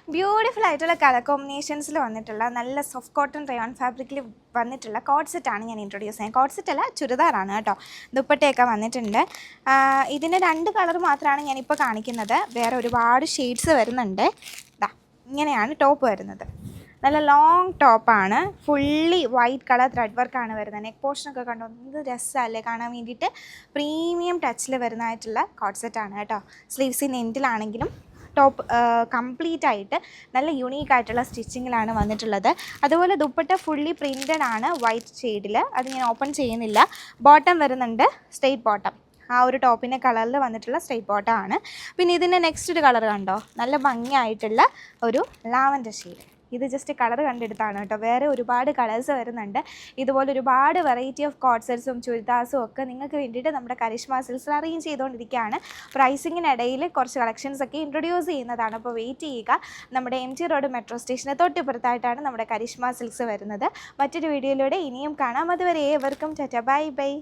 Beautiful ആയിട്ടുള്ള colour കോമ്പിനേഷൻസിൽ വന്നിട്ടുള്ള നല്ല സോഫ്റ്റ് കോട്ടൺ റയോൺ ഫാബ്രിക്കിൽ വന്നിട്ടുള്ള കോഡ് സെറ്റാണ് ഞാൻ ഇൻട്രൊഡ്യൂസ് ചെയ്യുന്നത്. കോഡ് സെറ്റ് അല്ല, ചുരിദാറാണ് കേട്ടോ. ദുപ്പട്ടയൊക്കെ വന്നിട്ടുണ്ട്. ഇതിന് 2 കളർ മാത്രമാണ് ഞാനിപ്പോൾ കാണിക്കുന്നത്. വേറെ ഒരുപാട് ഷെയ്ഡ്സ് വരുന്നുണ്ട്. ഇങ്ങനെയാണ് ടോപ്പ് വരുന്നത്. നല്ല ലോങ് ടോപ്പാണ്. ഫുള്ളി വൈറ്റ് കളർ ത്രെഡ് വർക്കാണ് വരുന്നത്. നെക്ക് പോർഷനൊക്കെ കണ്ടോ, എന്ത് രസമല്ലേ കാണാൻ വേണ്ടിയിട്ട്. പ്രീമിയം ടച്ചിൽ വരുന്നതായിട്ടുള്ള കോഡ് സെറ്റാണ് കേട്ടോ. സ്ലീവ്സിൻ്റെ എൻഡിലാണെങ്കിലും ടോപ്പ് കംപ്ലീറ്റ് ആയിട്ട് നല്ല യുണീക്കായിട്ടുള്ള സ്റ്റിച്ചിങ്ങിലാണ് വന്നിട്ടുള്ളത്. അതുപോലെ ദുപ്പട്ട ഫുള്ളി പ്രിൻറ്റഡ് ആണ് വൈറ്റ് ഷെയ്ഡിൽ. അത് ഞാൻ ഓപ്പൺ ചെയ്യുന്നില്ല. ബോട്ടം വരുന്നുണ്ട് സ്ട്രെയിറ്റ് ബോട്ടം. ആ ഒരു ടോപ്പിൻ്റെ കളറിൽ വന്നിട്ടുള്ള സ്ട്രെയിറ്റ് ബോട്ടം ആണ്. പിന്നെ ഇതിൻ്റെ നെക്സ്റ്റ് ഒരു കളർ കണ്ടോ, നല്ല ഭംഗിയായിട്ടുള്ള ഒരു ലാവൻഡർ ഷെയ്ഡ്. ഇത് ജസ്റ്റ് കളർ കണ്ടെടുത്താണ് കേട്ടോ. വേറെ ഒരുപാട് കളേഴ്സ് വരുന്നുണ്ട്. ഇതുപോലെ ഒരുപാട് വെറൈറ്റി ഓഫ് കോഡ് സെറ്റ്സും ചുരിദാർസും ഒക്കെ നിങ്ങൾക്ക് വേണ്ടിയിട്ട് നമ്മുടെ കരിഷ്മ സിൽക്സിൽ അറേഞ്ച് ചെയ്തുകൊണ്ടിരിക്കുകയാണ്. പ്രൈസിങ്ങിനിടയിൽ കുറച്ച് കളക്ഷൻസ് ഒക്കെ ഇൻട്രൊഡ്യൂസ് ചെയ്യുന്നതാണ്. അപ്പോൾ വെയിറ്റ് ചെയ്യുക. നമ്മുടെ MG റോഡ് മെട്രോ സ്റ്റേഷന് തൊട്ടിപ്പുറത്തായിട്ടാണ് നമ്മുടെ കരിഷ്മ സിൽക്സ് വരുന്നത്. മറ്റൊരു വീഡിയോയിലൂടെ ഇനിയും കാണാം. അതുവരെ ഏവർക്കും ടാറ്റ, ബൈ ബൈ.